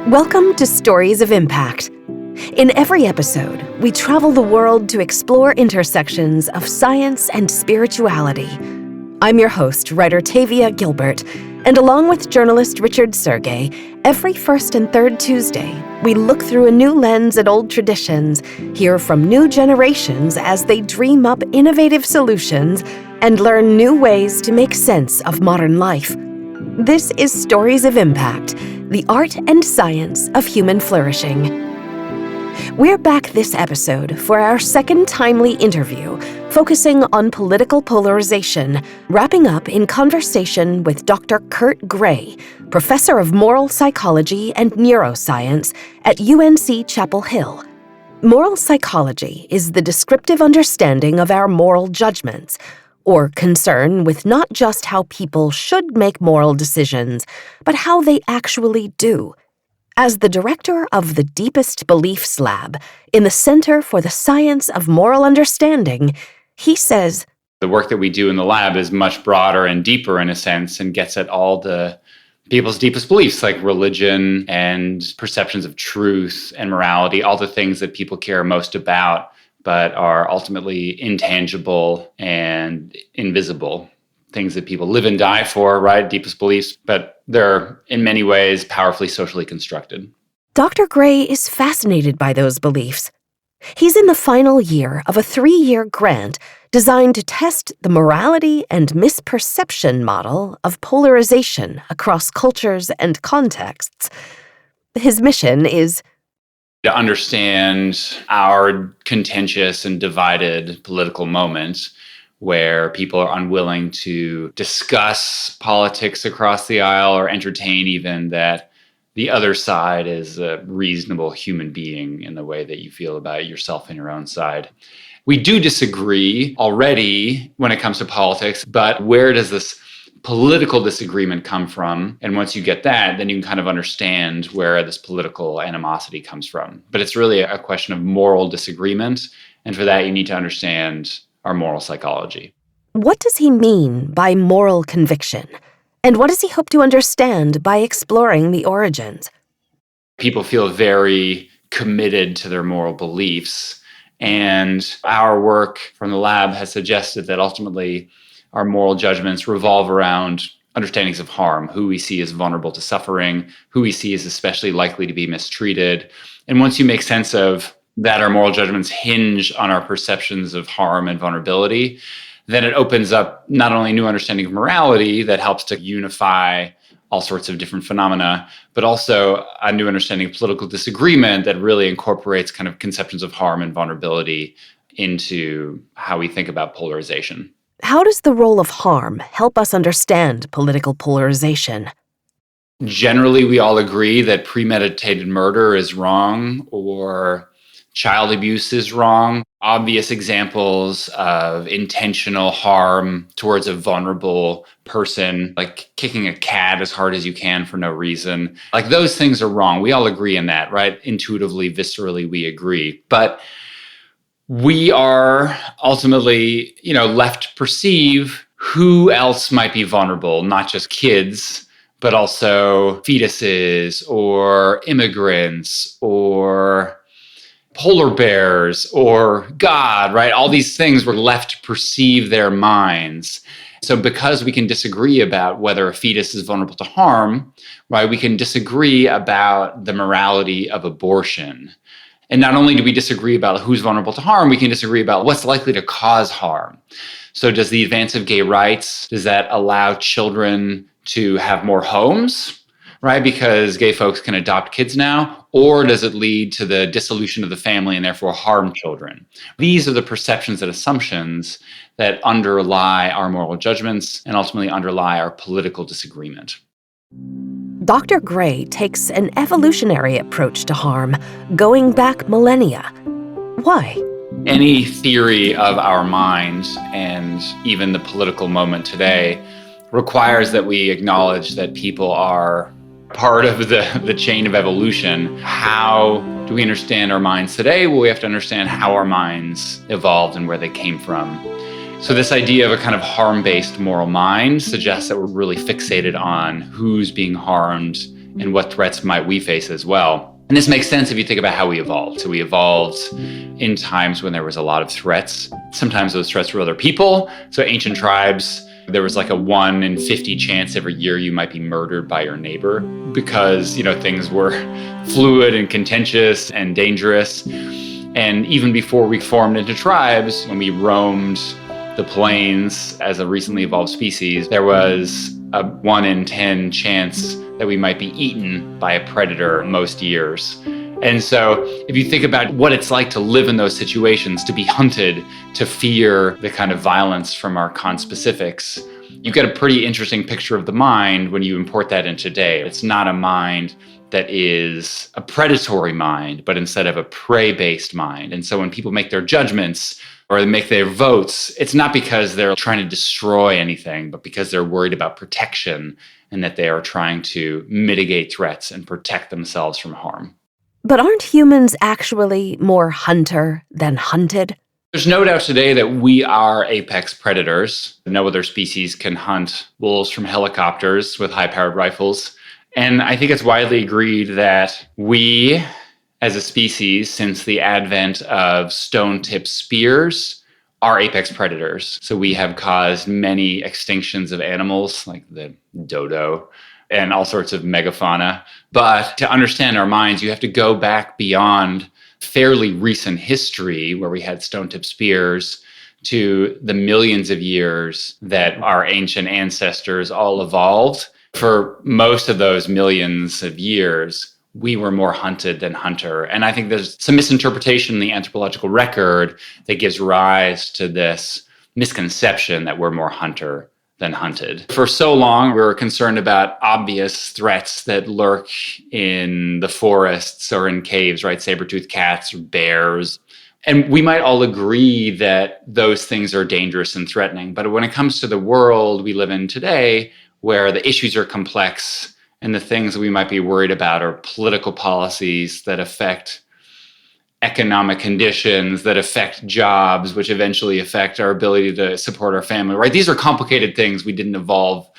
Welcome to Stories of Impact. In every episode, we travel the world to explore intersections of science and spirituality. I'm your host, writer Tavia Gilbert, and along with journalist Richard Sergey, every first and third Tuesday, we look through a new lens at old traditions, hear from new generations as they dream up innovative solutions, and learn new ways to make sense of modern life. This is Stories of Impact, the art and science of human flourishing. We're back this episode for our second timely interview, focusing on political polarization, wrapping up in conversation with Dr. Kurt Gray, professor of moral psychology and neuroscience at UNC Chapel Hill. Moral psychology is the descriptive understanding of our moral judgments, or concern with not just how people should make moral decisions, but how they actually do. As the director of the Deepest Beliefs Lab in the Center for the Science of Moral Understanding, he says, the work that we do in the lab is much broader and deeper in a sense and gets at all the people's deepest beliefs like religion and perceptions of truth and morality, all the things that people care most about but are ultimately intangible and invisible. Things that people live and die for, right? Deepest beliefs, but they're in many ways powerfully socially constructed. Dr. Gray is fascinated by those beliefs. He's in the final year of a 3-year grant designed to test the morality and misperception model of polarization across cultures and contexts. His mission is to understand our contentious and divided political moment where people are unwilling to discuss politics across the aisle or entertain even that the other side is a reasonable human being in the way that you feel about yourself and your own side. We do disagree already when it comes to politics, but where does this political disagreement come from? And once you get that, then you can kind of understand where this political animosity comes from. But it's really a question of moral disagreement. And for that, you need to understand our moral psychology. What does he mean by moral conviction? And what does he hope to understand by exploring the origins? People feel very committed to their moral beliefs. And our work from the lab has suggested that ultimately our moral judgments revolve around understandings of harm, who we see as vulnerable to suffering, who we see as especially likely to be mistreated. And once you make sense of that our moral judgments hinge on our perceptions of harm and vulnerability, then it opens up not only new understanding of morality that helps to unify all sorts of different phenomena, but also a new understanding of political disagreement that really incorporates kind of conceptions of harm and vulnerability into how we think about polarization. How does the role of harm help us understand political polarization? Generally, we all agree that premeditated murder is wrong or child abuse is wrong. Obvious examples of intentional harm towards a vulnerable person, like kicking a cat as hard as you can for no reason. Like those things are wrong. We all agree in that, right? Intuitively, viscerally, we agree. But we are ultimately, left to perceive who else might be vulnerable, not just kids, but also fetuses or immigrants or polar bears or God, right? All these things we're left to perceive their minds. So because we can disagree about whether a fetus is vulnerable to harm, right, we can disagree about the morality of abortion. And not only do we disagree about who's vulnerable to harm, we can disagree about what's likely to cause harm. So does the advance of gay rights, does that allow children to have more homes, right? Because gay folks can adopt kids now, or does it lead to the dissolution of the family and therefore harm children? These are the perceptions and assumptions that underlie our moral judgments and ultimately underlie our political disagreement. Dr. Gray takes an evolutionary approach to harm, going back millennia. Why? Any theory of our minds and even the political moment today requires that we acknowledge that people are part of the chain of evolution. How do we understand our minds today? Well, we have to understand how our minds evolved and where they came from. So this idea of a kind of harm-based moral mind suggests that we're really fixated on who's being harmed and what threats might we face as well. And this makes sense if you think about how we evolved. So we evolved in times when there was a lot of threats. Sometimes those threats were other people. So ancient tribes, there was like a 1 in 50 chance every year you might be murdered by your neighbor because, things were fluid and contentious and dangerous. And even before we formed into tribes, when we roamed the plains as a recently evolved species, there was a 1 in 10 chance that we might be eaten by a predator most years. And so if you think about what it's like to live in those situations, to be hunted, to fear the kind of violence from our conspecifics, you get a pretty interesting picture of the mind when you import that into today. It's not a mind that is a predatory mind, but instead of a prey-based mind. And so when people make their judgments or they make their votes, it's not because they're trying to destroy anything, but because they're worried about protection and that they are trying to mitigate threats and protect themselves from harm. But aren't humans actually more hunter than hunted? There's no doubt today that we are apex predators. No other species can hunt wolves from helicopters with high-powered rifles. And I think it's widely agreed that we, as a species, since the advent of stone-tipped spears, are apex predators. So we have caused many extinctions of animals, like the dodo, and all sorts of megafauna. But to understand our minds, you have to go back beyond fairly recent history, where we had stone-tipped spears, to the millions of years that our ancient ancestors all evolved. For most of those millions of years, we were more hunted than hunter. And I think there's some misinterpretation in the anthropological record that gives rise to this misconception that we're more hunter than hunted. For so long, we were concerned about obvious threats that lurk in the forests or in caves, right? Saber-toothed cats or bears. And we might all agree that those things are dangerous and threatening. But when it comes to the world we live in today, where the issues are complex and the things that we might be worried about are political policies that affect economic conditions, that affect jobs, which eventually affect our ability to support our family, right? These are complicated things we didn't evolve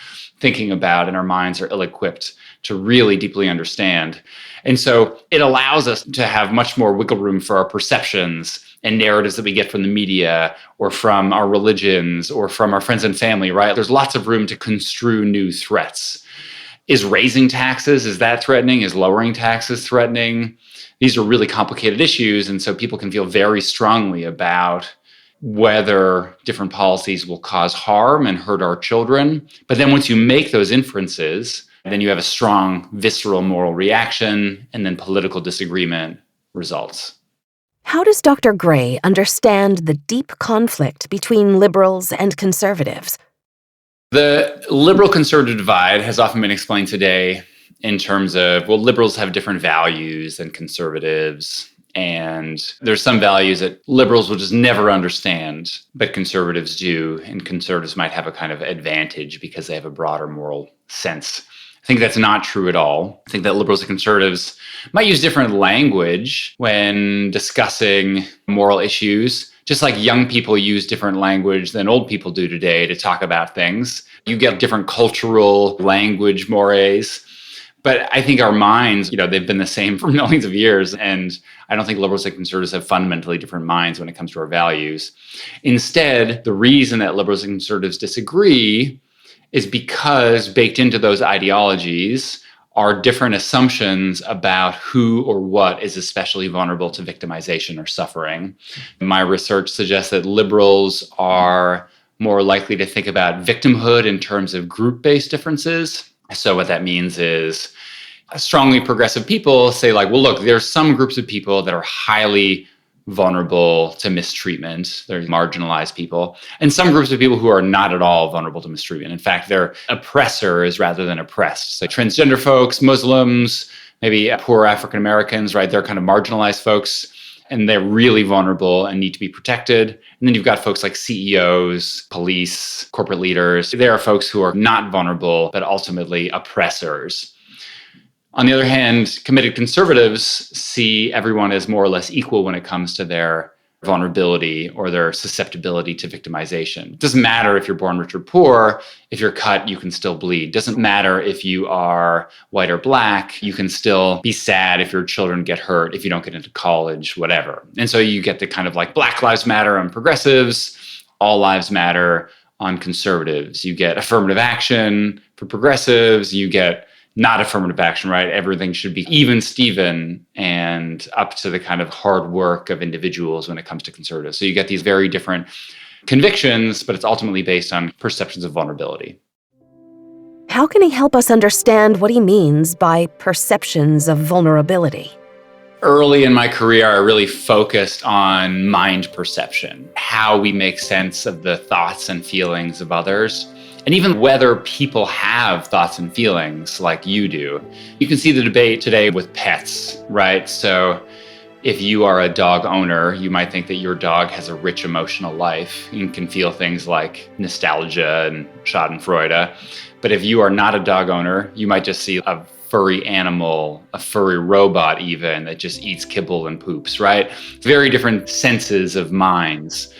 thinking about, and our minds are ill-equipped to really deeply understand. And so it allows us to have much more wiggle room for our perceptions and narratives that we get from the media or from our religions or from our friends and family, right? There's lots of room to construe new threats. Is raising taxes, is that threatening? Is lowering taxes threatening? These are really complicated issues, and so people can feel very strongly about whether different policies will cause harm and hurt our children. But then once you make those inferences, then you have a strong visceral moral reaction, and then political disagreement results. How does Dr. Gray understand the deep conflict between liberals and conservatives? The liberal-conservative divide has often been explained today in terms of, well, liberals have different values than conservatives, and there's some values that liberals will just never understand, but conservatives do, and conservatives might have a kind of advantage because they have a broader moral sense. I think that's not true at all. I think that liberals and conservatives might use different language when discussing moral issues, just like young people use different language than old people do today to talk about things. You get different cultural language mores. But I think our minds, they've been the same for millions of years. And I don't think liberals and conservatives have fundamentally different minds when it comes to our values. Instead, the reason that liberals and conservatives disagree is because baked into those ideologies are different assumptions about who or what is especially vulnerable to victimization or suffering. My research suggests that liberals are more likely to think about victimhood in terms of group-based differences. So what that means is strongly progressive people say, like, well, look, there's some groups of people that are highly vulnerable to mistreatment. They're marginalized people. And some groups of people who are not at all vulnerable to mistreatment. In fact, they're oppressors rather than oppressed. So transgender folks, Muslims, maybe poor African Americans, right? They're kind of marginalized folks, and they're really vulnerable and need to be protected. And then you've got folks like CEOs, police, corporate leaders. There are folks who are not vulnerable, but ultimately oppressors. On the other hand, committed conservatives see everyone as more or less equal when it comes to their vulnerability or their susceptibility to victimization. It doesn't matter if you're born rich or poor. If you're cut, you can still bleed. It doesn't matter if you are white or black. You can still be sad if your children get hurt, if you don't get into college, whatever. And so you get the kind of like Black Lives Matter on progressives, all lives matter on conservatives. You get affirmative action for progressives. You get not affirmative action, right? Everything should be even Steven and up to the kind of hard work of individuals when it comes to conservatives. So you get these very different convictions, but it's ultimately based on perceptions of vulnerability. How can he help us understand what he means by perceptions of vulnerability? Early in my career, I really focused on mind perception, how we make sense of the thoughts and feelings of others. And even whether people have thoughts and feelings like you do. You can see the debate today with pets, right? So if you are a dog owner, you might think that your dog has a rich emotional life. You can feel things like nostalgia and schadenfreude. But if you are not a dog owner, you might just see a furry animal, a furry robot even, that just eats kibble and poops, right? Very different senses of minds.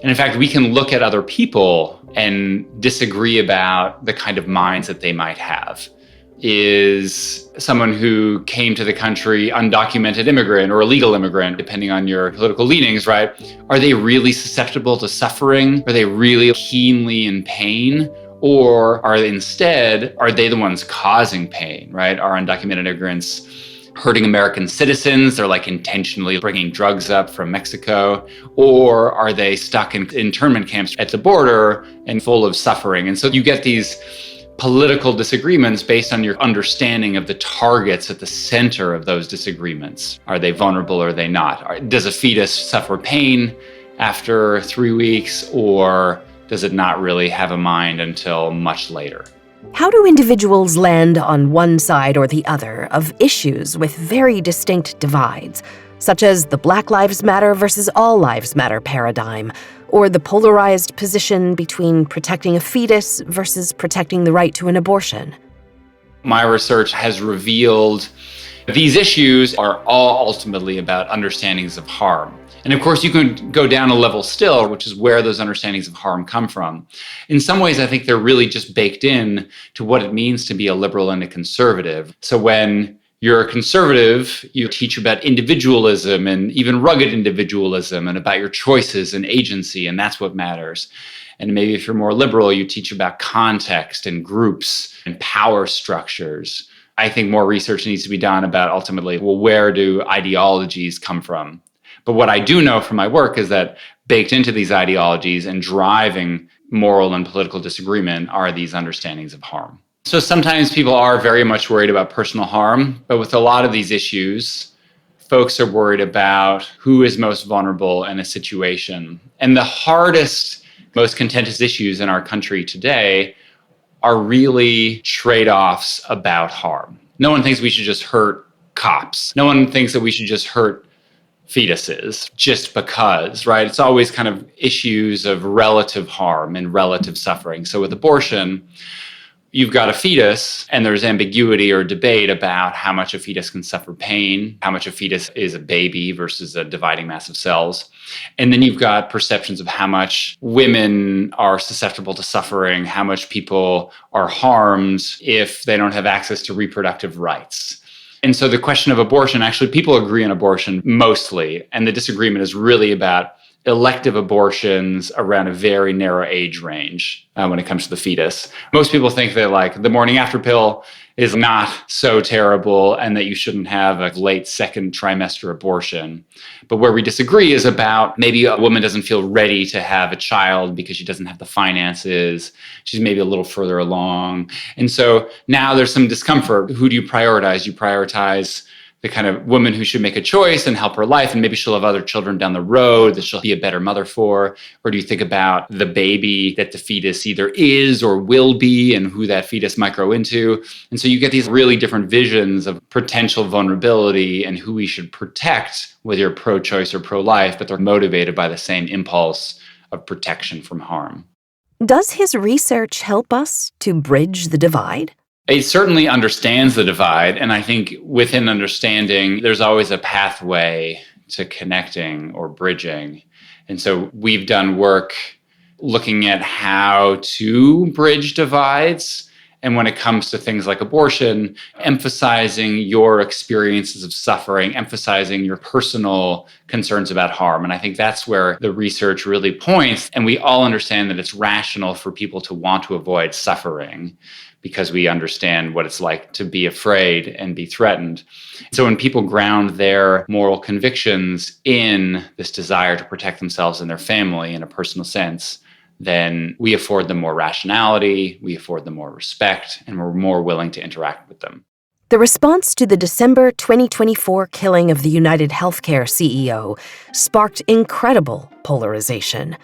And in fact, we can look at other people and disagree about the kind of minds that they might have. Is someone who came to the country undocumented immigrant or illegal immigrant, depending on your political leanings, right? Are they really susceptible to suffering? Are they really keenly in pain? Or are they the ones causing pain, right? Are undocumented immigrants hurting American citizens? They're like intentionally bringing drugs up from Mexico. Or are they stuck in internment camps at the border and full of suffering? And so you get these political disagreements based on your understanding of the targets at the center of those disagreements. Are they vulnerable or are they not? Does a fetus suffer pain after 3 weeks, or does it not really have a mind until much later? How do individuals land on one side or the other of issues with very distinct divides, such as the Black Lives Matter versus All Lives Matter paradigm, or the polarized position between protecting a fetus versus protecting the right to an abortion? My research has revealed these issues are all ultimately about understandings of harm. And of course, you can go down a level still, which is where those understandings of harm come from. In some ways, I think they're really just baked in to what it means to be a liberal and a conservative. So when you're a conservative, you teach about individualism and even rugged individualism and about your choices and agency, and that's what matters. And maybe if you're more liberal, you teach about context and groups and power structures. I think more research needs to be done about ultimately, well, where do ideologies come from? But what I do know from my work is that baked into these ideologies and driving moral and political disagreement are these understandings of harm. So sometimes people are very much worried about personal harm, but with a lot of these issues, folks are worried about who is most vulnerable in a situation. And the hardest, most contentious issues in our country today are really trade-offs about harm. No one thinks we should just hurt cops. No one thinks that we should just hurt fetuses just because, right? It's always kind of issues of relative harm and relative suffering. So with abortion, you've got a fetus and there's ambiguity or debate about how much a fetus can suffer pain, how much a fetus is a baby versus a dividing mass of cells. And then you've got perceptions of how much women are susceptible to suffering, how much people are harmed if they don't have access to reproductive rights. And so the question of abortion, actually, people agree on abortion mostly, and the disagreement is really about elective abortions around a very narrow age range when it comes to the fetus. Most people think that like the morning after pill is not so terrible and that you shouldn't have a late second trimester abortion. But where we disagree is about maybe a woman doesn't feel ready to have a child because she doesn't have the finances. She's maybe a little further along. And so now there's some discomfort. Who do you prioritize? You prioritize the kind of woman who should make a choice and help her life, and maybe she'll have other children down the road that she'll be a better mother for? Or do you think about the baby that the fetus either is or will be and who that fetus might grow into? And so you get these really different visions of potential vulnerability and who we should protect, whether you're pro-choice or pro-life, but they're motivated by the same impulse of protection from harm. Does his research help us to bridge the divide? It certainly understands the divide, and I think within understanding, there's always a pathway to connecting or bridging. And so we've done work looking at how to bridge divides. And when it comes to things like abortion, emphasizing your experiences of suffering, emphasizing your personal concerns about harm. And I think that's where the research really points. And we all understand that it's rational for people to want to avoid suffering because we understand what it's like to be afraid and be threatened. So when people ground their moral convictions in this desire to protect themselves and their family in a personal sense, then we afford them more rationality, we afford them more respect, and we're more willing to interact with them. The response to the December 2024 killing of the United Healthcare CEO sparked incredible polarization.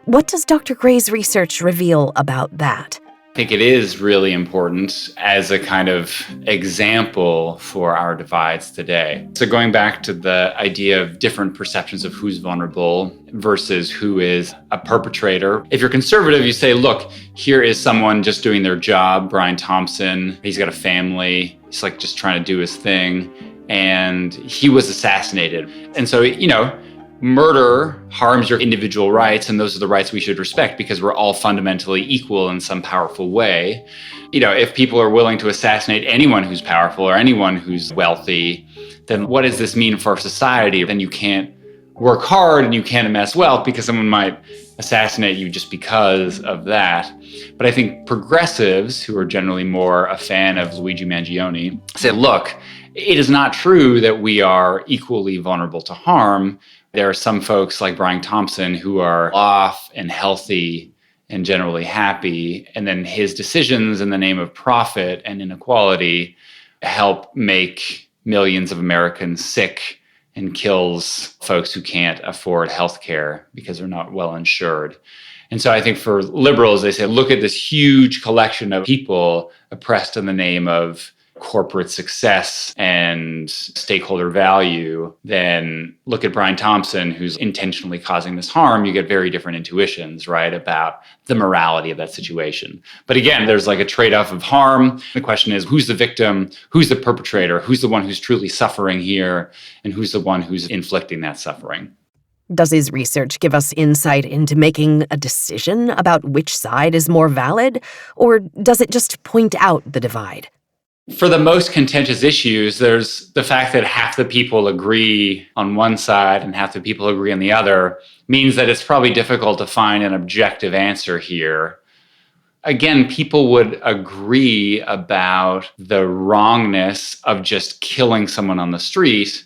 What does Dr. Gray's research reveal about that? I think it is really important as a kind of example for our divides today. So going back to the idea of different perceptions of who's vulnerable versus who is a perpetrator. If you're conservative, you say, look, here is someone just doing their job, Brian Thompson. He's got a family. He's like just trying to do his thing. And he was assassinated. And so, murder harms your individual rights, and those are the rights we should respect because we're all fundamentally equal in some powerful way. If people are willing to assassinate anyone who's powerful or anyone who's wealthy, then what does this mean for society? Then you can't work hard and you can't amass wealth because someone might assassinate you just because of that. But I think progressives, who are generally more a fan of Luigi Mangione, say, look, it is not true that we are equally vulnerable to harm. There are some folks like Brian Thompson who are off and healthy and generally happy. And then his decisions in the name of profit and inequality help make millions of Americans sick and kills folks who can't afford healthcare because they're not well insured. And so I think for liberals, they say, look at this huge collection of people oppressed in the name of corporate success and stakeholder value, then look at Brian Thompson, who's intentionally causing this harm. You get very different intuitions, right, about the morality of that situation. But again, there's like a trade-off of harm. The question is, who's the victim? Who's the perpetrator? Who's the one who's truly suffering here? And who's the one who's inflicting that suffering? Does his research give us insight into making a decision about which side is more valid? Or does it just point out the divide? For the most contentious issues, there's the fact that half the people agree on one side and half the people agree on the other means that it's probably difficult to find an objective answer here. Again, people would agree about the wrongness of just killing someone on the street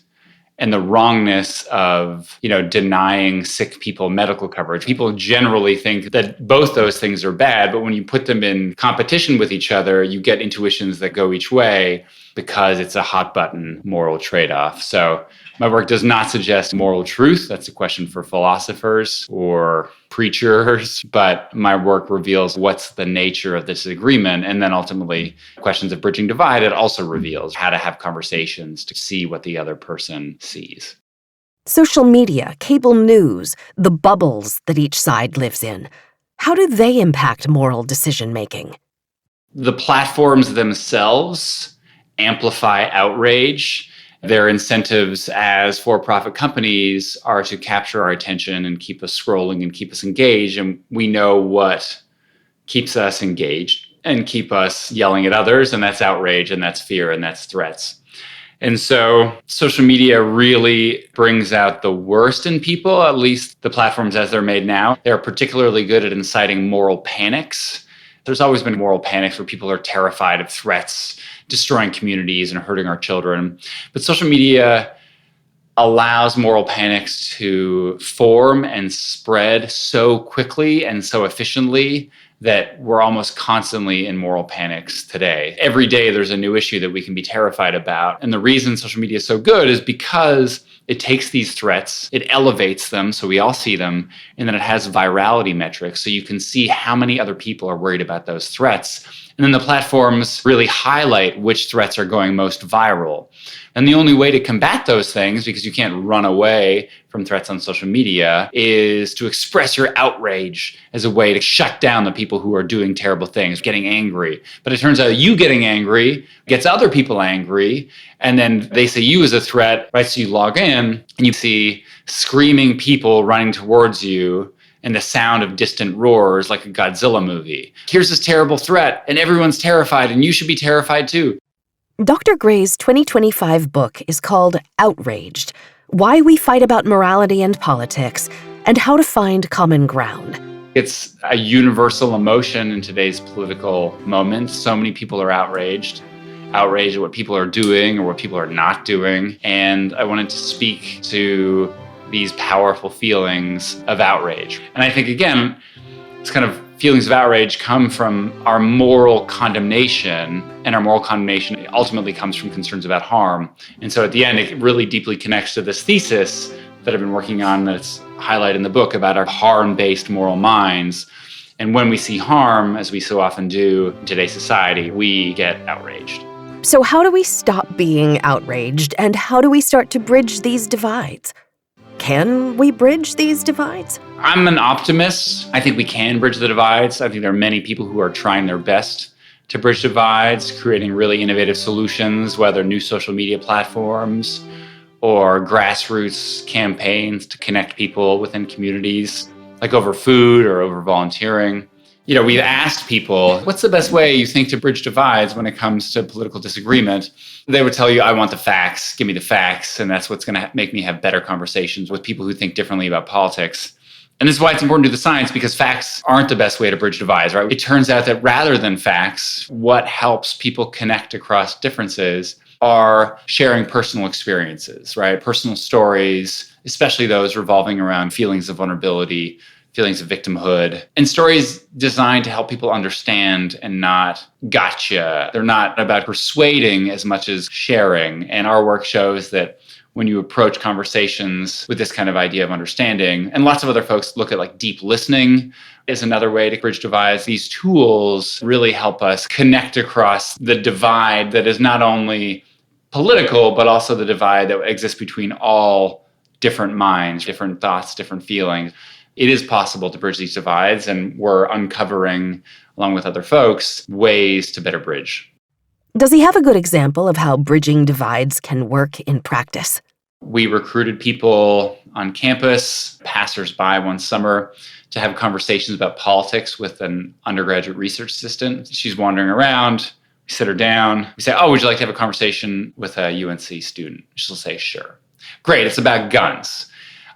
and the wrongness of, denying sick people medical coverage. People generally think that both those things are bad, but when you put them in competition with each other, you get intuitions that go each way because it's a hot button moral trade-off. So my work does not suggest moral truth. That's a question for philosophers or preachers, but my work reveals what's the nature of this agreement. And then ultimately, questions of bridging divide, it also reveals how to have conversations to see what the other person sees. Social media, cable news, the bubbles that each side lives in, how do they impact moral decision-making? The platforms themselves amplify outrage. Their incentives as for-profit companies are to capture our attention and keep us scrolling and keep us engaged. And we know what keeps us engaged and keep us yelling at others, and that's outrage, and that's fear, and that's threats. And so social media really brings out the worst in people, at least the platforms as they're made now. They're particularly good at inciting moral panics. There's always been moral panics where people are terrified of threats, destroying communities and hurting our children. But social media allows moral panics to form and spread so quickly and so efficiently that we're almost constantly in moral panics today. Every day there's a new issue that we can be terrified about. And the reason social media is so good is because it takes these threats, it elevates them so we all see them, and then it has virality metrics so you can see how many other people are worried about those threats. And then the platforms really highlight which threats are going most viral. And the only way to combat those things, because you can't run away from threats on social media, is to express your outrage as a way to shut down the people who are doing terrible things, getting angry. But it turns out you getting angry gets other people angry, And then they say you as a threat, right? So you log in and you see screaming people running towards you and the sound of distant roars like a Godzilla movie. Here's this terrible threat and everyone's terrified and you should be terrified too. Dr. Gray's 2025 book is called Outraged: Why We Fight About Morality and Politics and How to Find Common Ground. It's a universal emotion in today's political moment. So many people are outraged at what people are doing or what people are not doing. And I wanted to speak to these powerful feelings of outrage. And I think, again, it's kind of feelings of outrage come from our moral condemnation, and our moral condemnation ultimately comes from concerns about harm. And so at the end, it really deeply connects to this thesis that I've been working on that's highlighted in the book about our harm-based moral minds. And when we see harm, as we so often do in today's society, we get outraged. So how do we stop being outraged, and how do we start to bridge these divides? Can we bridge these divides? I'm an optimist. I think we can bridge the divides. I think there are many people who are trying their best to bridge divides, creating really innovative solutions, whether new social media platforms or grassroots campaigns to connect people within communities, like over food or over volunteering. We've asked people, what's the best way you think to bridge divides when it comes to political disagreement? They would tell you, I want the facts, give me the facts, and that's what's going to make me have better conversations with people who think differently about politics. And this is why it's important to do the science, because facts aren't the best way to bridge divides, right? It turns out that rather than facts, what helps people connect across differences are sharing personal experiences, right? Personal stories, especially those revolving around feelings of vulnerability, feelings of victimhood, and stories designed to help people understand and not gotcha. They're not about persuading as much as sharing. And our work shows that when you approach conversations with this kind of idea of understanding, and lots of other folks look at like deep listening is another way to bridge divides. These tools really help us connect across the divide that is not only political, but also the divide that exists between all different minds, different thoughts, different feelings. It is possible to bridge these divides, and we're uncovering, along with other folks, ways to better bridge. Does he have a good example of how bridging divides can work in practice? We recruited people on campus, passers-by one summer, to have conversations about politics with an undergraduate research assistant. She's wandering around. We sit her down. We say, would you like to have a conversation with a UNC student? She'll say, sure. Great, it's about guns.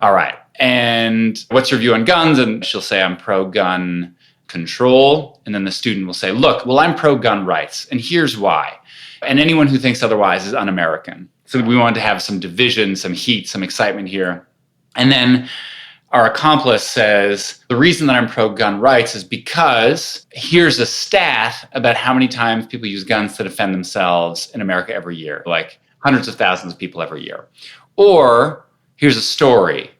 All right. And what's your view on guns? And she'll say, I'm pro-gun control. And then the student will say, look, well, I'm pro-gun rights, and here's why. And anyone who thinks otherwise is un-American. So we wanted to have some division, some heat, some excitement here. And then our accomplice says, the reason that I'm pro-gun rights is because here's a stat about how many times people use guns to defend themselves in America every year, like hundreds of thousands of people every year. Or here's a story.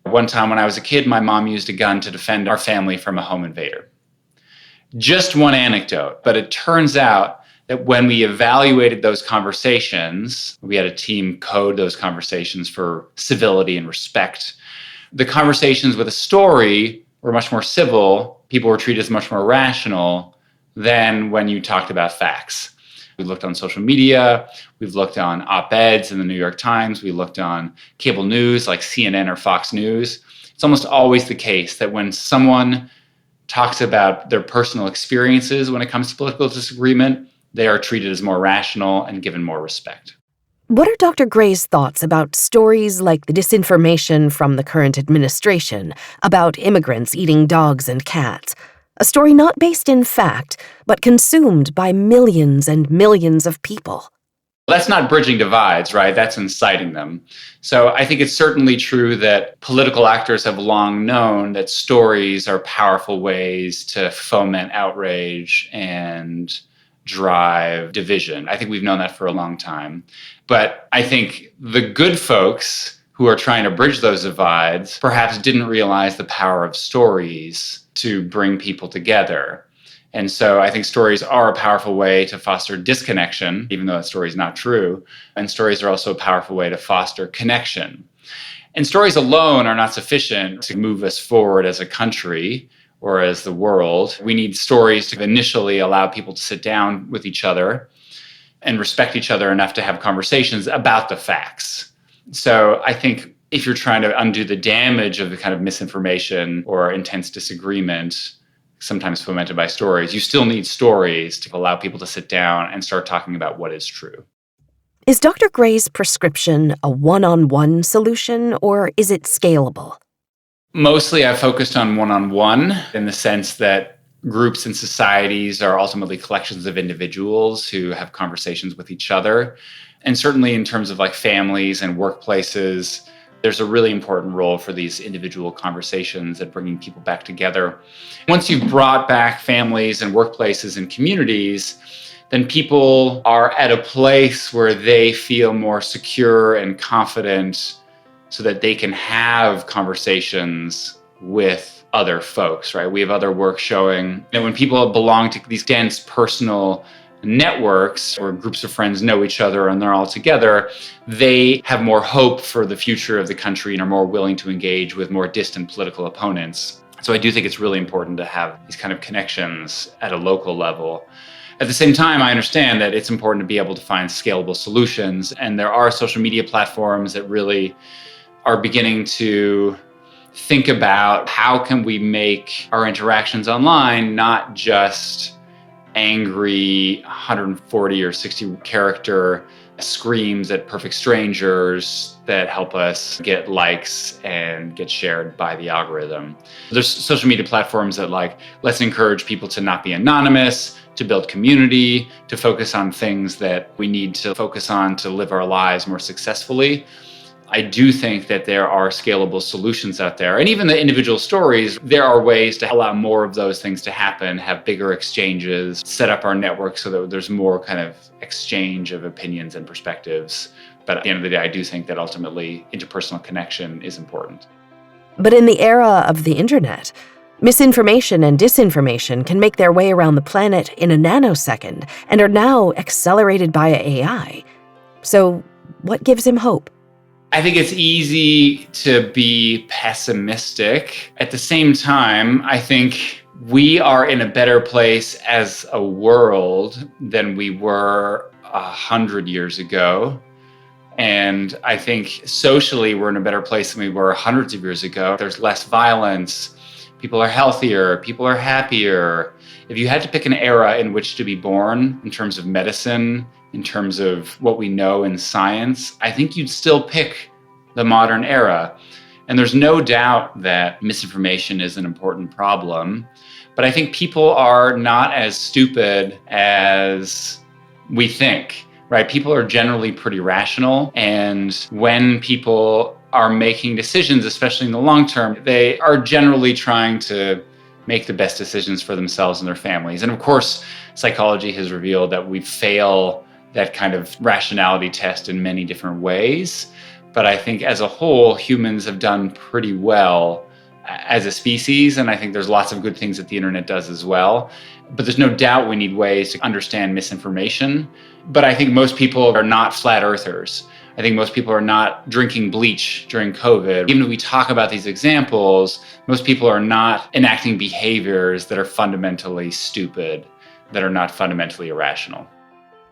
One time when I was a kid, my mom used a gun to defend our family from a home invader. Just one anecdote, but it turns out that when we evaluated those conversations, we had a team code those conversations for civility and respect. The conversations with a story were much more civil. People were treated as much more rational than when you talked about facts. We looked on social media. We've looked on op-eds in the New York Times. We looked on cable news like CNN or Fox News. It's almost always the case that when someone talks about their personal experiences when it comes to political disagreement, they are treated as more rational and given more respect. What are Dr. Gray's thoughts about stories like the disinformation from the current administration about immigrants eating dogs and cats? A story not based in fact, but consumed by millions and millions of people. That's not bridging divides, right? That's inciting them. So I think it's certainly true that political actors have long known that stories are powerful ways to foment outrage and drive division. I think we've known that for a long time. But I think the good folks who are trying to bridge those divides perhaps didn't realize the power of stories to bring people together. And so I think stories are a powerful way to foster disconnection, even though that story is not true. And stories are also a powerful way to foster connection. And stories alone are not sufficient to move us forward as a country or as the world. We need stories to initially allow people to sit down with each other and respect each other enough to have conversations about the facts. So I think if you're trying to undo the damage of the kind of misinformation or intense disagreement, sometimes fomented by stories, you still need stories to allow people to sit down and start talking about what is true. Is Dr. Gray's prescription a one-on-one solution, or is it scalable? Mostly I've focused on one-on-one in the sense that groups and societies are ultimately collections of individuals who have conversations with each other. And certainly in terms of like families and workplaces, there's a really important role for these individual conversations and bringing people back together. Once you've brought back families and workplaces and communities, then people are at a place where they feel more secure and confident so that they can have conversations with other folks, right? We have other work showing that when people belong to these dense personal networks where groups of friends know each other and they're all together, they have more hope for the future of the country and are more willing to engage with more distant political opponents. So I do think it's really important to have these kind of connections at a local level. At the same time, I understand that it's important to be able to find scalable solutions. And there are social media platforms that really are beginning to think about how can we make our interactions online not just angry 140 or 60 character screams at perfect strangers that help us get likes and get shared by the algorithm. There's social media platforms that let's encourage people to not be anonymous, to build community, to focus on things that we need to focus on to live our lives more successfully. I do think that there are scalable solutions out there. And even the individual stories, there are ways to allow more of those things to happen, have bigger exchanges, set up our network so that there's more kind of exchange of opinions and perspectives. But at the end of the day, I do think that ultimately interpersonal connection is important. But in the era of the internet, misinformation and disinformation can make their way around the planet in a nanosecond and are now accelerated by AI. So what gives him hope? I think it's easy to be pessimistic. At the same time, I think we are in a better place as a world than we were 100 years ago. And I think socially, we're in a better place than we were hundreds of years ago. There's less violence. People are healthier. People are happier. If you had to pick an era in which to be born in terms of medicine, in terms of what we know in science, I think you'd still pick the modern era. And there's no doubt that misinformation is an important problem. But I think people are not as stupid as we think, right? People are generally pretty rational. And when people are making decisions, especially in the long term, they are generally trying to make the best decisions for themselves and their families. And of course, psychology has revealed that we fail that kind of rationality test in many different ways. But I think as a whole, humans have done pretty well as a species. And I think there's lots of good things that the internet does as well. But there's no doubt we need ways to understand misinformation. But I think most people are not flat earthers. I think most people are not drinking bleach during COVID. Even if we talk about these examples, most people are not enacting behaviors that are fundamentally stupid, that are not fundamentally irrational.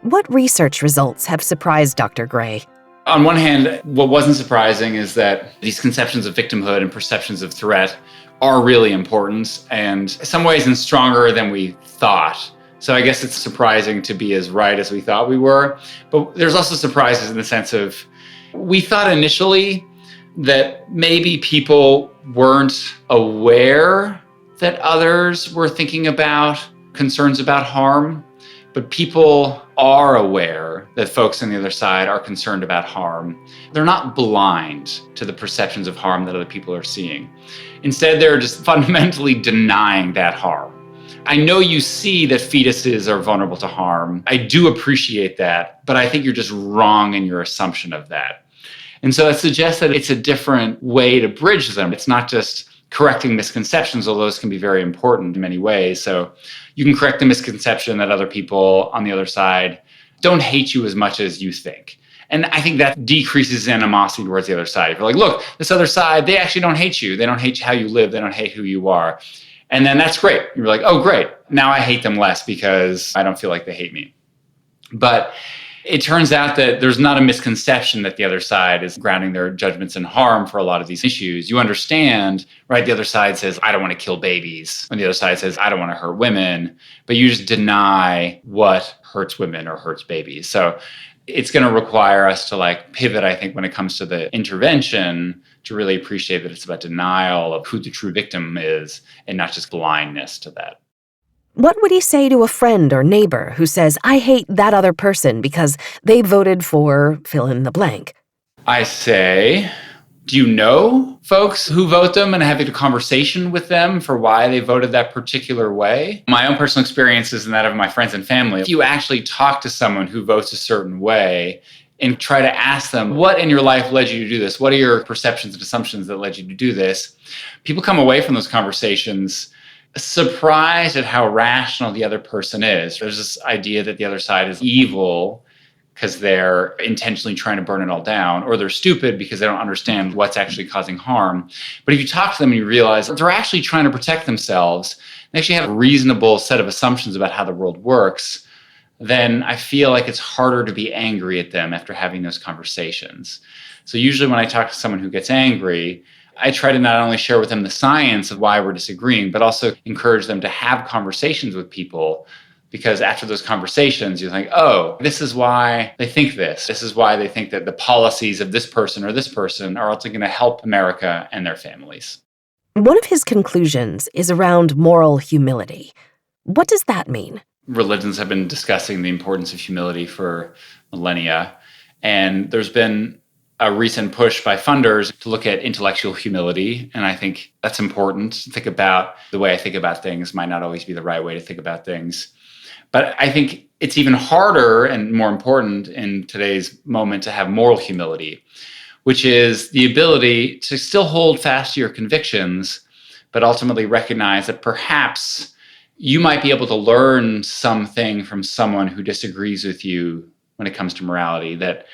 What research results have surprised Dr. Gray? On one hand, what wasn't surprising is that these conceptions of victimhood and perceptions of threat are really important and in some ways and stronger than we thought. So I guess it's surprising to be as right as we thought we were. But there's also surprises in the sense of we thought initially that maybe people weren't aware that others were thinking about concerns about harm. But people are aware that folks on the other side are concerned about harm. They're not blind to the perceptions of harm that other people are seeing. Instead, they're just fundamentally denying that harm. I know you see that fetuses are vulnerable to harm. I do appreciate that, but I think you're just wrong in your assumption of that. And so it suggests that it's a different way to bridge them. It's not just correcting misconceptions, although those can be very important in many ways. So you can correct the misconception that other people on the other side don't hate you as much as you think. And I think that decreases animosity towards the other side. If you're like, look, this other side, they actually don't hate you. They don't hate how you live. They don't hate who you are. And then that's great. You're like, oh, great. Now I hate them less because I don't feel like they hate me. But it turns out that there's not a misconception that the other side is grounding their judgments in harm for a lot of these issues. You understand, right? The other side says, I don't want to kill babies. And the other side says, I don't want to hurt women. But you just deny what hurts women or hurts babies. So it's going to require us to pivot, I think, when it comes to the intervention, to really appreciate that it's about denial of who the true victim is and not just blindness to that. What would he say to a friend or neighbor who says, I hate that other person because they voted for fill in the blank? I say, do you know folks who vote them and having a conversation with them for why they voted that particular way? My own personal experiences and that of my friends and family, if you actually talk to someone who votes a certain way and try to ask them, what in your life led you to do this? What are your perceptions and assumptions that led you to do this? People come away from those conversations surprised at how rational the other person is. There's this idea that the other side is evil because they're intentionally trying to burn it all down, or they're stupid because they don't understand what's actually causing harm. But if you talk to them and you realize they're actually trying to protect themselves, they actually have a reasonable set of assumptions about how the world works, then I feel like it's harder to be angry at them after having those conversations. So usually when I talk to someone who gets angry, I try to not only share with them the science of why we're disagreeing, but also encourage them to have conversations with people, because after those conversations, you think, oh, this is why they think this. This is why they think that the policies of this person or this person are also going to help America and their families. One of his conclusions is around moral humility. What does that mean? Religions have been discussing the importance of humility for millennia, and there's been a recent push by funders to look at intellectual humility. And I think that's important. Think about the way I think about things might not always be the right way to think about things. But I think it's even harder and more important in today's moment to have moral humility, which is the ability to still hold fast to your convictions, but ultimately recognize that perhaps you might be able to learn something from someone who disagrees with you when it comes to morality, that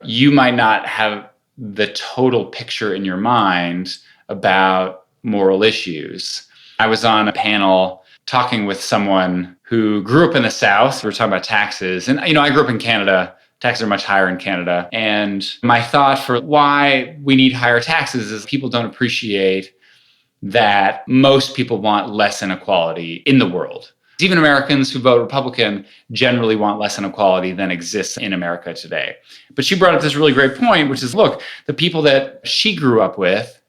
you might not have the total picture in your mind about moral issues. I was on a panel talking with someone who grew up in the South. We were talking about taxes. And, I grew up in Canada. Taxes are much higher in Canada. And my thought for why we need higher taxes is people don't appreciate that most people want less inequality in the world. Even Americans who vote Republican generally want less inequality than exists in America today. But she brought up this really great point, which is, look, the people that she grew up with,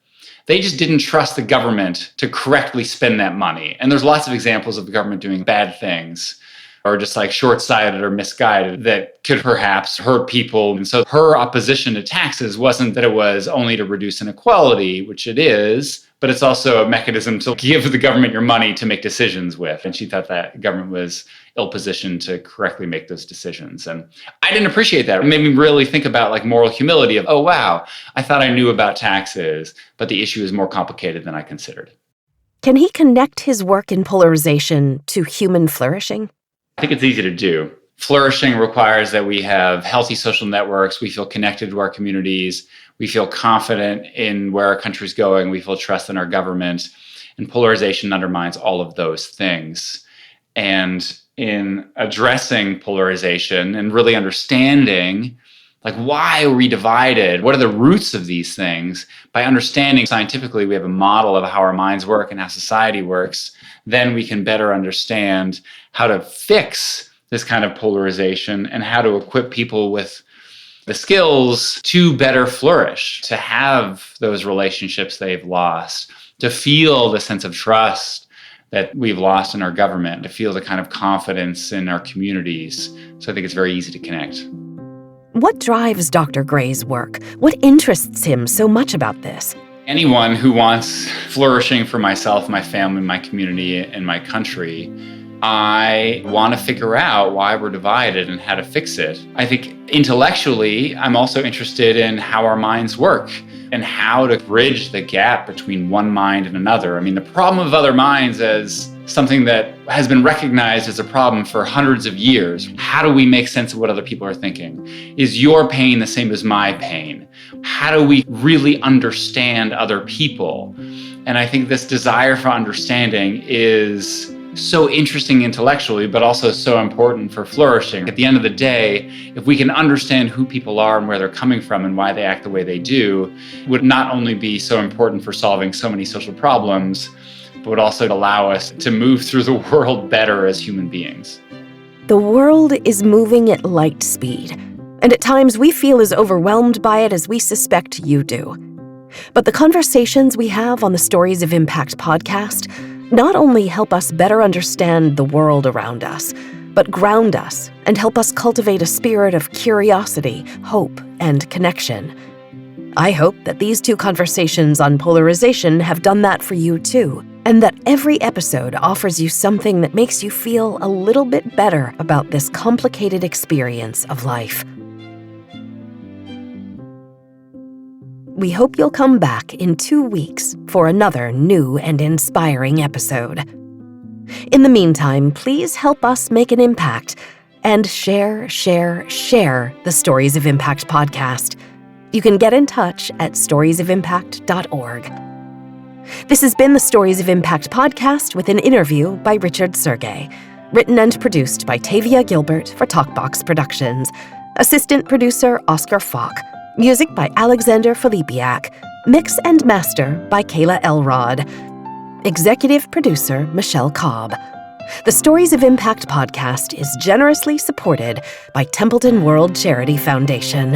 they just didn't trust the government to correctly spend that money. And there's lots of examples of the government doing bad things or just short-sighted or misguided that could perhaps hurt people. And so her opposition to taxes wasn't that it was only to reduce inequality, which it is, but it's also a mechanism to give the government your money to make decisions with. And she thought that government was ill-positioned to correctly make those decisions. And I didn't appreciate that. It made me really think about moral humility of, oh, wow, I thought I knew about taxes, but the issue is more complicated than I considered. Can he connect his work in polarization to human flourishing? I think it's easy to do. Flourishing requires that we have healthy social networks. We feel connected to our communities. We feel confident in where our country's going. We feel trust in our government. And polarization undermines all of those things. And in addressing polarization and really understanding, why are we divided? What are the roots of these things? By understanding scientifically, we have a model of how our minds work and how society works. Then we can better understand how to fix this kind of polarization and how to equip people with the skills to better flourish, to have those relationships they've lost, to feel the sense of trust that we've lost in our government, to feel the kind of confidence in our communities. So I think it's very easy to connect. What drives Dr. Gray's work? What interests him so much about this? Anyone who wants flourishing for myself, my family, my community, and my country, I want to figure out why we're divided and how to fix it. I think intellectually, I'm also interested in how our minds work and how to bridge the gap between one mind and another. I mean, the problem of other minds is something that has been recognized as a problem for hundreds of years. How do we make sense of what other people are thinking? Is your pain the same as my pain? How do we really understand other people? And I think this desire for understanding is so interesting intellectually, but also so important for flourishing. At the end of the day, if we can understand who people are and where they're coming from and why they act the way they do, it would not only be so important for solving so many social problems, but would also allow us to move through the world better as human beings. The world is moving at light speed, and at times we feel as overwhelmed by it as we suspect you do. But the conversations we have on the Stories of Impact podcast not only help us better understand the world around us, but ground us and help us cultivate a spirit of curiosity, hope, and connection. I hope that these 2 conversations on polarization have done that for you too, and that every episode offers you something that makes you feel a little bit better about this complicated experience of life. We hope you'll come back in 2 weeks for another new and inspiring episode. In the meantime, please help us make an impact and share the Stories of Impact podcast. You can get in touch at storiesofimpact.org. This has been the Stories of Impact podcast with an interview by Richard Sergey, written and produced by Tavia Gilbert for Talkbox Productions, assistant producer Oscar Falk, music by Alexander Filipiak, mix and master by Kayla Elrod, executive producer Michelle Cobb. The Stories of Impact podcast is generously supported by Templeton World Charity Foundation.